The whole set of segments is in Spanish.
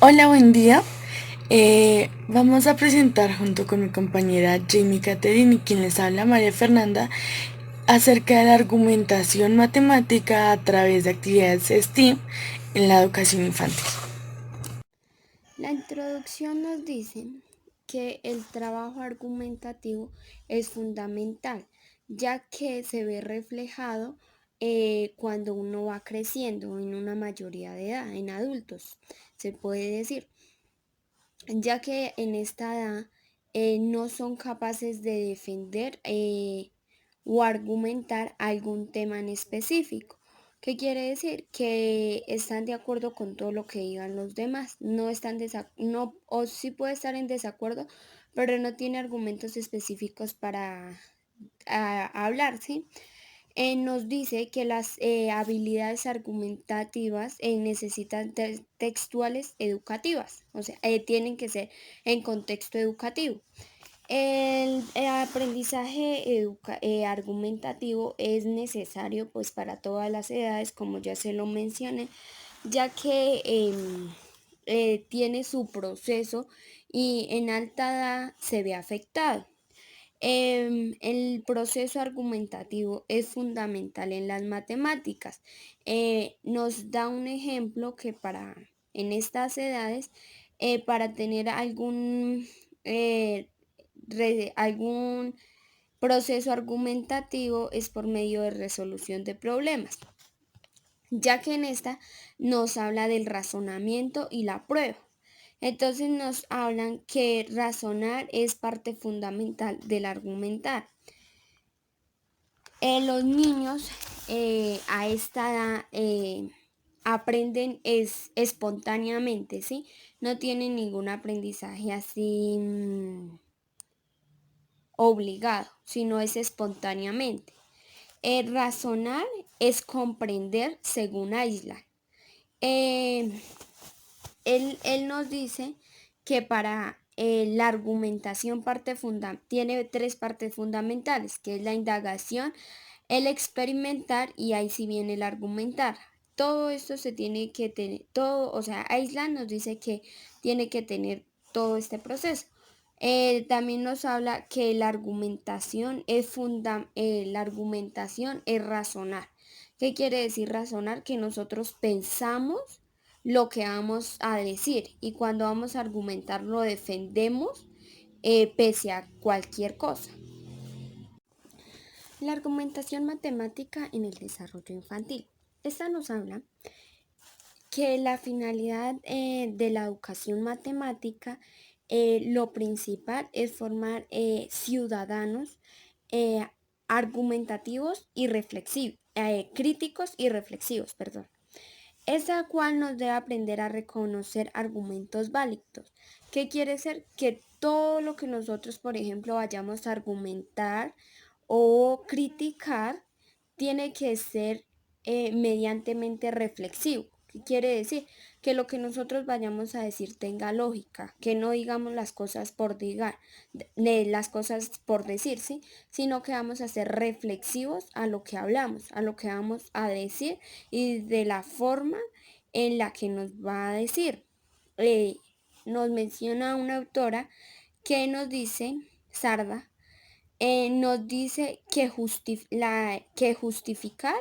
Hola, buen día. Vamos a presentar junto con mi compañera Jamie Caterine y quien les habla María Fernanda acerca de la argumentación matemática a través de actividades STEAM en la educación infantil. La introducción nos dice que el trabajo argumentativo es fundamental, ya que se ve reflejado cuando uno va creciendo en una mayoría de edad, en adultos, se puede decir, ya que en esta edad no son capaces de defender o argumentar algún tema en específico. ¿Qué quiere decir? Que están de acuerdo con todo lo que digan los demás. No están no, o sí puede estar en desacuerdo, pero no tiene argumentos específicos para hablar, ¿sí? Nos dice que las habilidades argumentativas necesitan textuales educativas, o sea, tienen que ser en contexto educativo. El aprendizaje argumentativo es necesario pues para todas las edades, como ya se lo mencioné, ya que tiene su proceso y en alta edad se ve afectado. El proceso argumentativo es fundamental en las matemáticas. Nos da un ejemplo que en estas edades, para tener eh, algún proceso argumentativo es por medio de resolución de problemas, ya que en esta nos habla del razonamiento y la prueba. Entonces nos hablan que razonar es parte fundamental del argumentar. Los niños a esta edad aprenden espontáneamente, ¿sí? No tienen ningún aprendizaje así obligado, sino es espontáneamente. Razonar es comprender según Isla. Eh, él nos dice que para la argumentación tiene tres partes fundamentales, que es la indagación, el experimentar y ahí sí viene el argumentar. Todo esto se tiene que tener, todo, o sea, Island nos dice que tiene que tener todo este proceso. También nos habla que la argumentación es razonar. ¿Qué quiere decir razonar? Que nosotros pensamos lo que vamos a decir y cuando vamos a argumentar lo defendemos pese a cualquier cosa. La argumentación matemática en el desarrollo infantil. Esta nos habla que la finalidad de la educación matemática, lo principal es formar ciudadanos eh, argumentativos y reflexivos, críticos y reflexivos, perdón. Esa cual nos debe aprender a reconocer argumentos válidos. ¿Qué quiere decir? Que todo lo que nosotros, por ejemplo, vayamos a argumentar o criticar tiene que ser mediantemente reflexivo. ¿Qué quiere decir? Que lo que nosotros vayamos a decir tenga lógica, que no digamos las cosas por las cosas por decir, ¿sí? Sino que vamos a ser reflexivos a lo que hablamos, a lo que vamos a decir y de la forma en la que nos va a decir. Eh, Nos menciona una autora que nos dice, Sarda, nos dice que, que justificar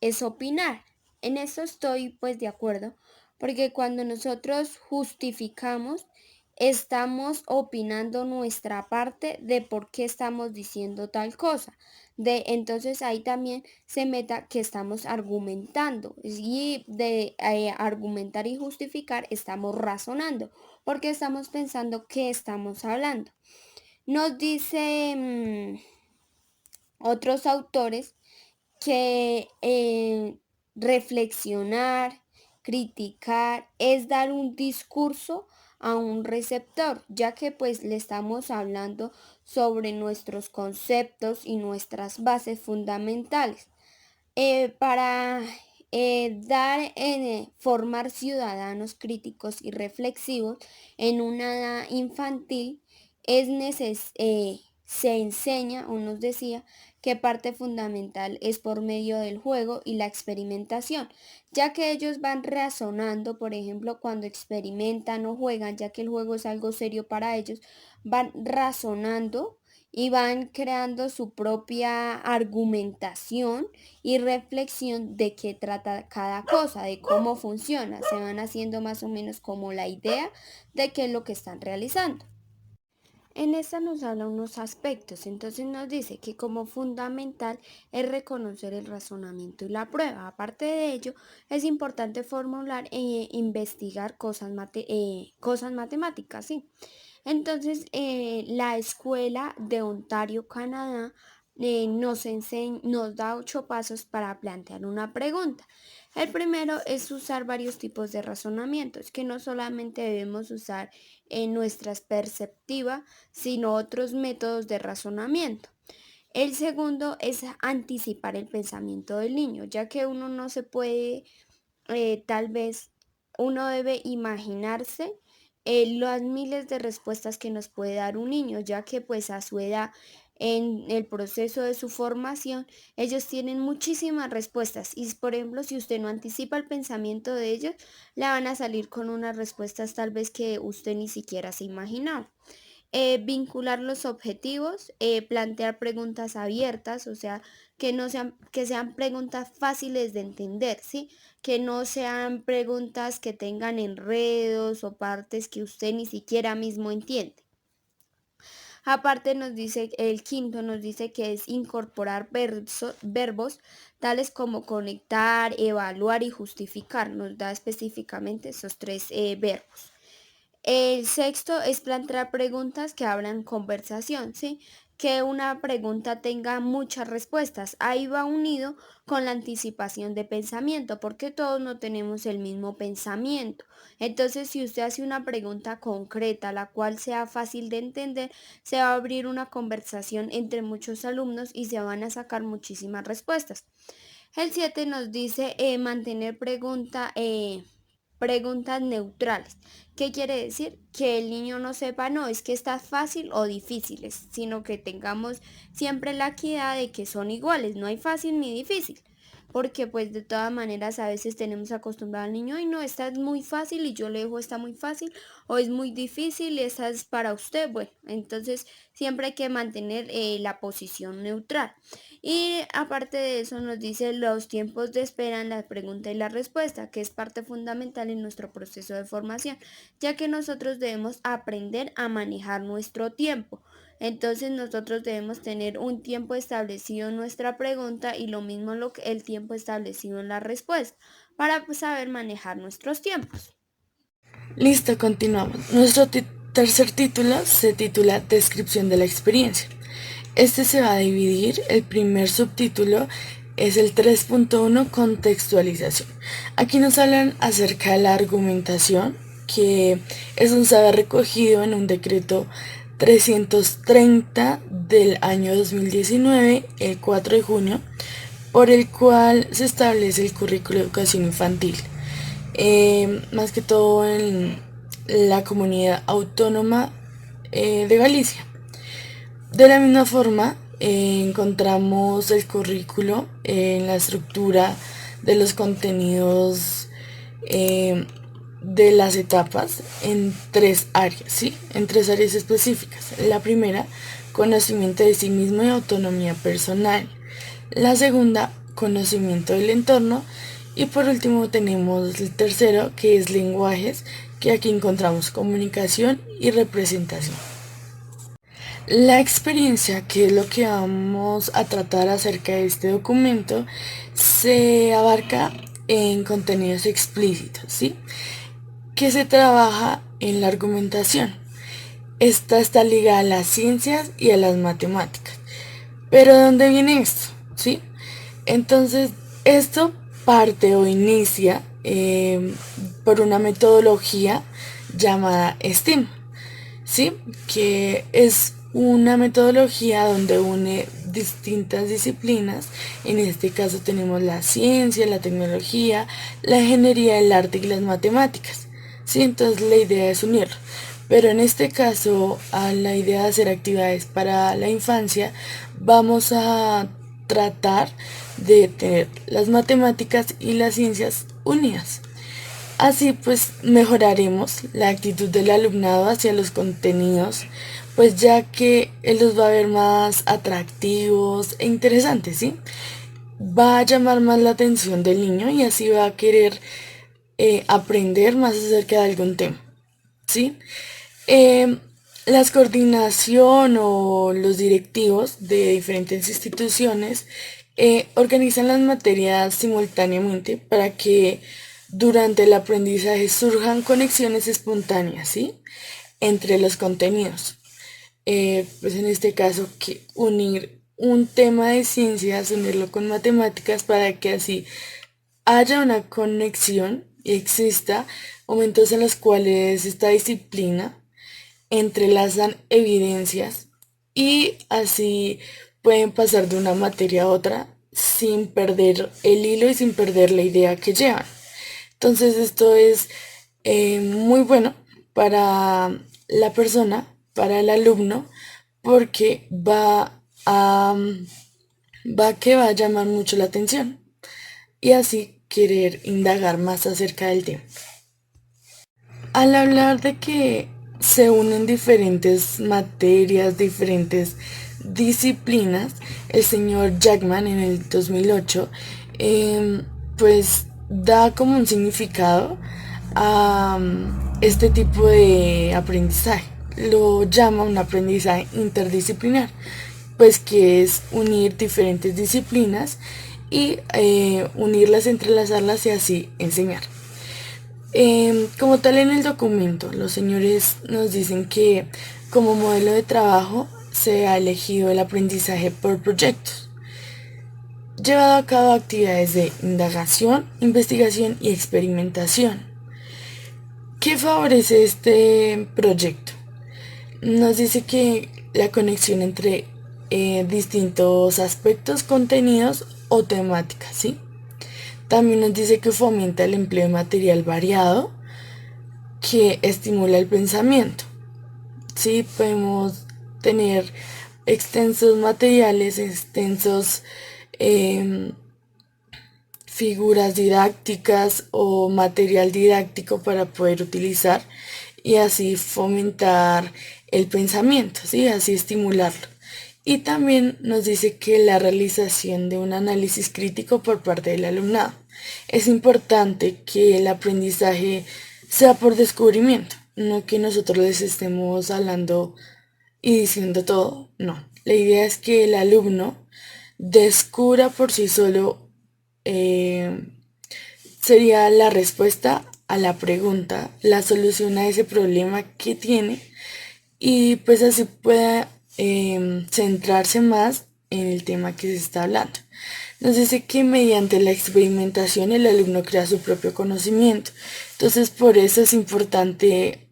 es opinar. En eso estoy pues de acuerdo, porque cuando nosotros justificamos, estamos opinando nuestra parte de por qué estamos diciendo tal cosa. Entonces ahí también se meta que estamos argumentando y de argumentar y justificar estamos razonando, porque estamos pensando qué estamos hablando. Nos dice otros autores que reflexionar, criticar, es dar un discurso a un receptor, ya que pues le estamos hablando sobre nuestros conceptos y nuestras bases fundamentales. Para formar ciudadanos críticos y reflexivos en una edad infantil, se enseña o nos decía que parte fundamental es por medio del juego y la experimentación, ya que ellos van razonando, por ejemplo, cuando experimentan o juegan, ya que el juego es algo serio para ellos, van razonando y van creando su propia argumentación y reflexión de qué trata cada cosa, de cómo funciona. Se van haciendo más o menos como la idea de qué es lo que están realizando. En esta nos habla unos aspectos, entonces nos dice que como fundamental es reconocer el razonamiento y la prueba. Aparte de ello, es importante formular e investigar cosas matemáticas, ¿sí? Entonces, la escuela de Ontario, Canadá, nos da 8 pasos para plantear una pregunta. El primero es usar varios tipos de razonamientos, que no solamente debemos usar en nuestras perceptivas, sino otros métodos de razonamiento. El segundo es anticipar el pensamiento del niño, ya que uno no se puede, tal vez, uno debe imaginarse las miles de respuestas que nos puede dar un niño, ya que pues a su edad, en el proceso de su formación, ellos tienen muchísimas respuestas y por ejemplo, si usted no anticipa el pensamiento de ellos, le van a salir con unas respuestas tal vez que usted ni siquiera se imaginaba. Vincular los objetivos, plantear preguntas abiertas, o sea, que sean preguntas fáciles de entender, ¿sí? Que no sean preguntas que tengan enredos o partes que usted ni siquiera mismo entiende. Aparte nos dice, el quinto nos dice que es incorporar verbos tales como conectar, evaluar y justificar. Nos da específicamente esos tres verbos. El sexto es plantear preguntas que abran conversación, ¿sí? Que una pregunta tenga muchas respuestas. Ahí va unido con la anticipación de pensamiento, porque todos no tenemos el mismo pensamiento. Entonces, si usted hace una pregunta concreta, la cual sea fácil de entender, se va a abrir una conversación entre muchos alumnos y se van a sacar muchísimas respuestas. El 7 nos dice mantener preguntas neutrales. ¿Qué quiere decir? Que el niño no sepa, no, es que está fácil o difíciles, sino que tengamos siempre la equidad de que son iguales, no hay fácil ni difícil. Porque pues de todas maneras a veces tenemos acostumbrado al niño y no, esta es muy fácil y yo le dejo esta muy fácil o es muy difícil y esta es para usted. Bueno, entonces siempre hay que mantener la posición neutral. Y aparte de eso nos dice los tiempos de espera en la pregunta y la respuesta, que es parte fundamental en nuestro proceso de formación, ya que nosotros debemos aprender a manejar nuestro tiempo. Entonces nosotros debemos tener un tiempo establecido en nuestra pregunta y lo mismo el tiempo establecido en la respuesta para saber manejar nuestros tiempos. Listo, continuamos. Nuestro tercer título se titula Descripción de la experiencia. Este se va a dividir, el primer subtítulo es el 3.1 Contextualización. Aquí nos hablan acerca de la argumentación, que es un saber recogido en un decreto 330 del año 2019, el 4 de junio, por el cual se establece el currículo de educación infantil, más que todo en la comunidad autónoma de Galicia. De la misma forma, encontramos el currículo en la estructura de los contenidos de las etapas en 3 áreas, ¿sí? En 3 áreas específicas. La primera, conocimiento de sí mismo y autonomía personal. La segunda, conocimiento del entorno. Y por último tenemos el tercero, que es lenguajes, que aquí encontramos comunicación y representación. La experiencia, que es lo que vamos a tratar acerca de este documento, se abarca en contenidos explícitos, ¿sí? Que se trabaja en la argumentación. Esta está ligada a las ciencias y a las matemáticas. Pero ¿de dónde viene esto? ¿Sí? Entonces, esto parte o inicia por una metodología llamada STEAM, ¿sí? Que es una metodología donde une distintas disciplinas. En este caso tenemos la ciencia, la tecnología, la ingeniería, el arte y las matemáticas, ¿sí? Entonces la idea es unirlo. Pero en este caso, a la idea de hacer actividades para la infancia, vamos a tratar de tener las matemáticas y las ciencias unidas. Así pues mejoraremos la actitud del alumnado hacia los contenidos, pues ya que él los va a ver más atractivos e interesantes, ¿sí? Va a llamar más la atención del niño y así va a querer aprender más acerca de algún tema, ¿sí? Eh, las coordinación o los directivos de diferentes instituciones organizan las materias simultáneamente para que durante el aprendizaje surjan conexiones espontáneas, ¿sí? Entre los contenidos. Pues en este caso, que unir un tema de ciencias, unirlo con matemáticas para que así haya una conexión y exista momentos en los cuales esta disciplina entrelazan evidencias y así pueden pasar de una materia a otra sin perder el hilo y sin perder la idea que llevan. Entonces esto es muy bueno para la persona, para el alumno, porque va a llamar mucho la atención y así querer indagar más acerca del tema. Al hablar de que se unen diferentes materias, diferentes disciplinas, el señor Jackman en el 2008 pues da como un significado a este tipo de aprendizaje. Lo llama un aprendizaje interdisciplinar, pues que es unir diferentes disciplinas y unirlas, entrelazarlas y así enseñar. Como tal en el documento, los señores nos dicen que como modelo de trabajo se ha elegido el aprendizaje por proyectos, llevado a cabo actividades de indagación, investigación y experimentación. ¿Qué favorece este proyecto? Nos dice que la conexión entre distintos aspectos, contenidos o temáticas, ¿sí? También nos dice que fomenta el empleo de material variado, que estimula el pensamiento. Sí, podemos tener extensos materiales, extensos eh, figuras didácticas o material didáctico para poder utilizar y así fomentar el pensamiento, ¿sí? Así estimularlo. Y también nos dice que la realización de un análisis crítico por parte del alumnado. Es importante que el aprendizaje sea por descubrimiento, no que nosotros les estemos hablando y diciendo todo, no. La idea es que el alumno descubra por sí solo, eh, sería la respuesta a la pregunta, la solución a ese problema que tiene y pues así pueda centrarse más en el tema que se está hablando. Nos dice que mediante la experimentación el alumno crea su propio conocimiento. Entonces por eso es importante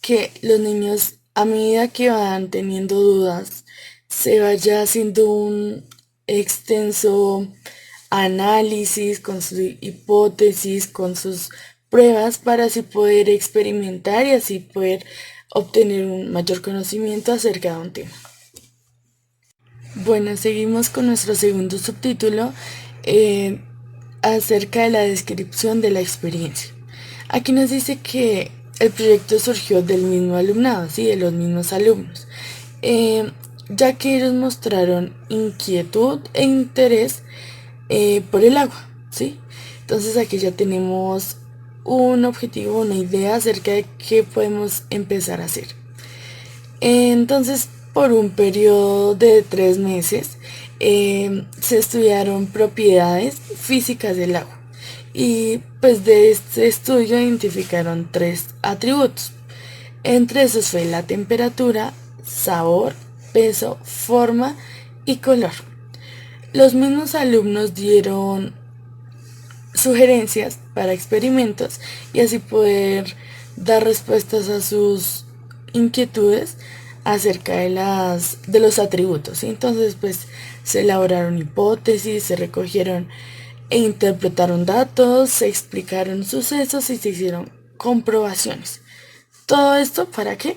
que los niños a medida que van teniendo dudas se vaya haciendo un extenso análisis con su hipótesis, con sus pruebas para así poder experimentar y así poder obtener un mayor conocimiento acerca de un tema. Bueno, seguimos con nuestro segundo subtítulo acerca de la descripción de la experiencia. Aquí nos dice que el proyecto surgió del mismo alumnado, ¿sí? De los mismos alumnos, ya que ellos mostraron inquietud e interés por el agua, ¿sí? Entonces aquí ya tenemos un objetivo, una idea acerca de qué podemos empezar a hacer. Entonces, por un periodo de 3 meses, se estudiaron propiedades físicas del agua. Y pues de este estudio identificaron 3 atributos. Entre esos fue la temperatura, sabor, peso, forma y color. Los mismos alumnos dieron sugerencias para experimentos y así poder dar respuestas a sus inquietudes acerca de los atributos, ¿sí? Entonces pues se elaboraron hipótesis, se recogieron e interpretaron datos, se explicaron sucesos y se hicieron comprobaciones. ¿Todo esto para qué?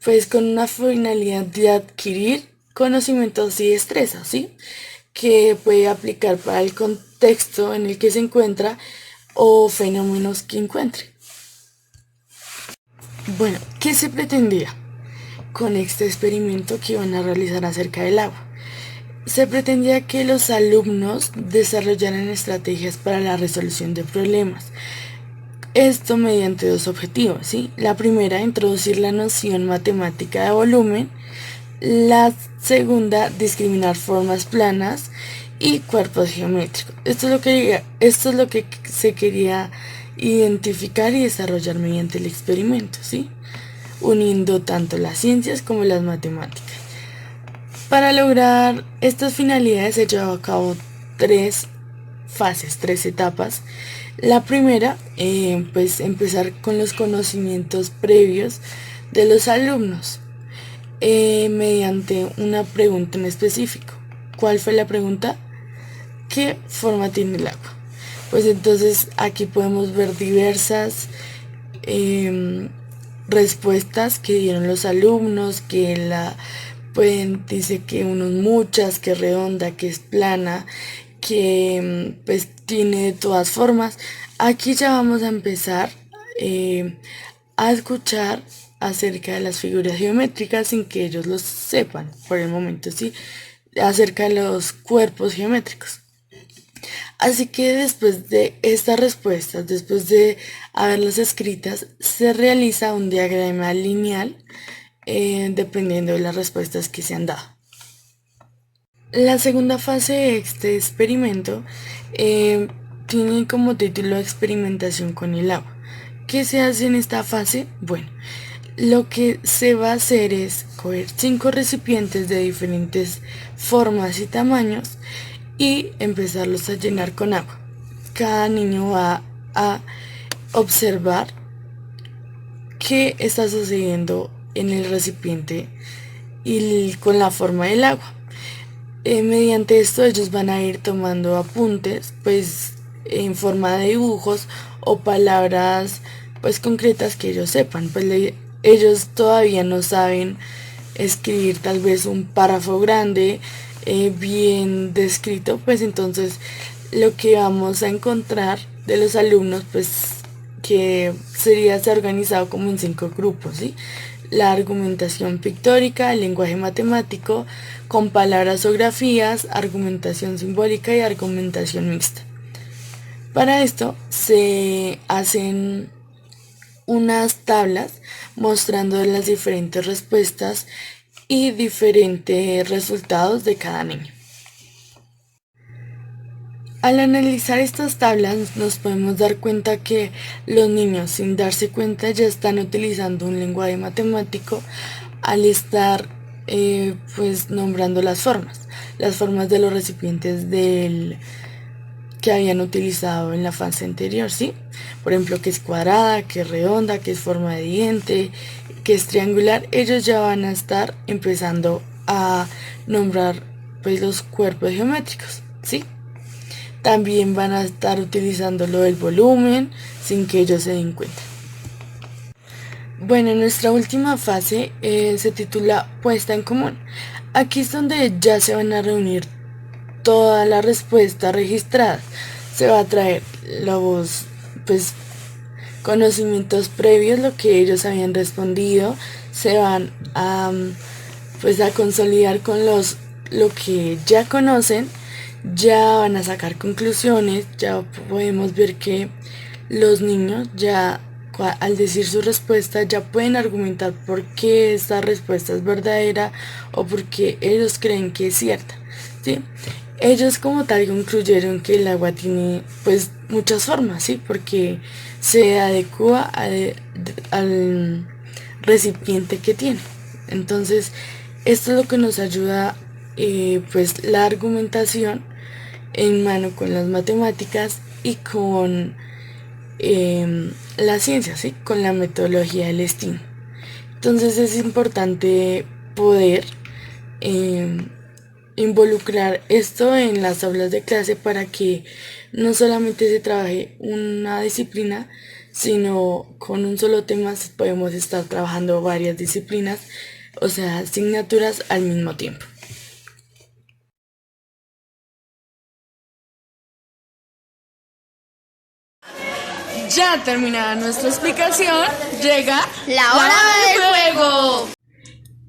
Pues con una finalidad de adquirir conocimientos y destrezas, ¿sí? Que puede aplicar para el contexto en el que se encuentra o fenómenos que encuentre. Bueno, ¿qué se pretendía con este experimento que iban a realizar acerca del agua? Se pretendía que los alumnos desarrollaran estrategias para la resolución de problemas. Esto mediante dos objetivos, ¿sí? La primera, introducir la noción matemática de volumen. La segunda, discriminar formas planas y cuerpos geométricos. Esto es lo que se quería identificar y desarrollar mediante el experimento, ¿sí? Uniendo tanto las ciencias como las matemáticas. Para lograr estas finalidades se llevó a cabo tres fases, tres etapas. La primera, pues empezar con los conocimientos previos de los alumnos mediante una pregunta en específico. ¿Cuál fue la pregunta? ¿Qué forma tiene el agua? Pues entonces aquí podemos ver diversas respuestas que dieron los alumnos, que dice que unos muchas, que redonda, que es plana, que pues tiene de todas formas. Aquí ya vamos a empezar a escuchar acerca de las figuras geométricas sin que ellos lo sepan por el momento, sí, acerca de los cuerpos geométricos. Así que después de estas respuestas, después de haberlas escritas, se realiza un diagrama lineal dependiendo de las respuestas que se han dado. La segunda fase de este experimento tiene como título experimentación con el agua. ¿Qué se hace en esta fase? Bueno, lo que se va a hacer es coger 5 recipientes de diferentes formas y tamaños y empezarlos a llenar con agua. Cada niño va a observar qué está sucediendo en el recipiente y con la forma del agua. Mediante esto ellos van a ir tomando apuntes, pues en forma de dibujos o palabras pues concretas que ellos sepan. Pues ellos todavía no saben escribir tal vez un párrafo grande, bien descrito, pues entonces lo que vamos a encontrar de los alumnos pues que sería ser organizado como en 5 grupos, ¿sí? La argumentación pictórica, el lenguaje matemático, con palabras o grafías, argumentación simbólica y argumentación mixta. Para esto se hacen unas tablas mostrando las diferentes respuestas y diferentes resultados de cada niño. Al analizar estas tablas nos podemos dar cuenta que los niños sin darse cuenta ya están utilizando un lenguaje matemático al estar pues nombrando las formas de los recipientes que habían utilizado en la fase anterior, ¿sí? Por ejemplo, que es cuadrada, que es redonda, que es forma de diente, que es triangular. Ellos ya van a estar empezando a nombrar pues los cuerpos geométricos, ¿sí? También van a estar utilizando lo del volumen sin que ellos se den cuenta. Bueno, nuestra última fase se titula puesta en común. Aquí es donde ya se van a reunir todas las respuestas registradas. Se va a traer los pues conocimientos previos, lo que ellos habían respondido, se van a pues a consolidar con lo que ya conocen. Ya van a sacar conclusiones, ya podemos ver que los niños ya al decir su respuesta ya pueden argumentar por qué esta respuesta es verdadera o por qué ellos creen que es cierta, ¿sí? Ellos como tal concluyeron que el agua tiene pues muchas formas, ¿sí? Porque se adecua al recipiente que tiene. Entonces, esto es lo que nos ayuda pues la argumentación en mano con las matemáticas y con la ciencia, ¿sí? Con la metodología del STEAM. Entonces es importante poder involucrar esto en las aulas de clase para que no solamente se trabaje una disciplina, sino con un solo tema podemos estar trabajando varias disciplinas, o sea, asignaturas al mismo tiempo. Ya terminada nuestra explicación, llega ¡La hora del juego!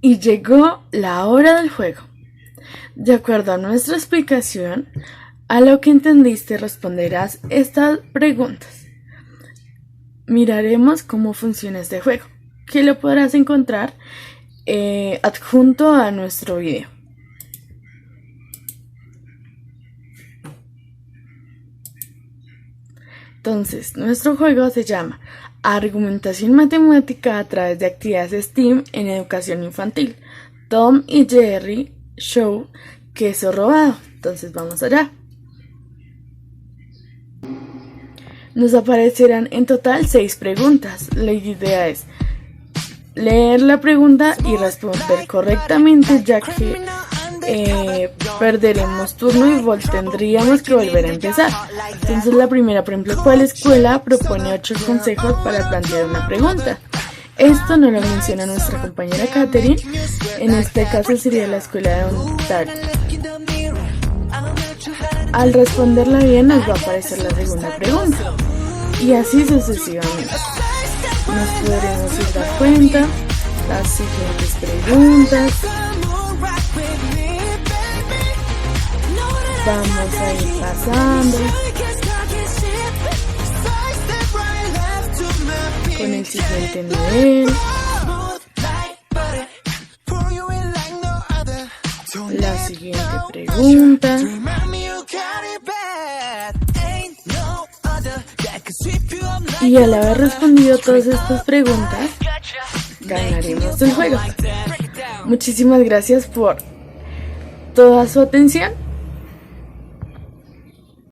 Y llegó la hora del juego. De acuerdo a nuestra explicación, a lo que entendiste responderás estas preguntas. Miraremos cómo funciona este juego, que lo podrás encontrar adjunto a nuestro video. Entonces, nuestro juego se llama Argumentación Matemática a través de actividades STEAM en educación infantil. Tom y Jerry Show Queso Robado. Entonces, vamos allá. Nos aparecerán en total 6 preguntas. La idea es leer la pregunta y responder correctamente, ya que perderemos turno y tendríamos que volver a empezar. Entonces la primera, por ejemplo, ¿cuál escuela propone 8 consejos para plantear una pregunta? Esto no lo menciona nuestra compañera Katherine. En este caso sería la escuela de Ontario. Al responderla bien nos va a aparecer la segunda pregunta y así sucesivamente. Nos podremos ir dar cuenta las siguientes preguntas. Vamos a ir pasando con el siguiente nivel. La siguiente pregunta. Y al haber respondido todas estas preguntas, ganaremos el juego. Muchísimas gracias por toda su atención.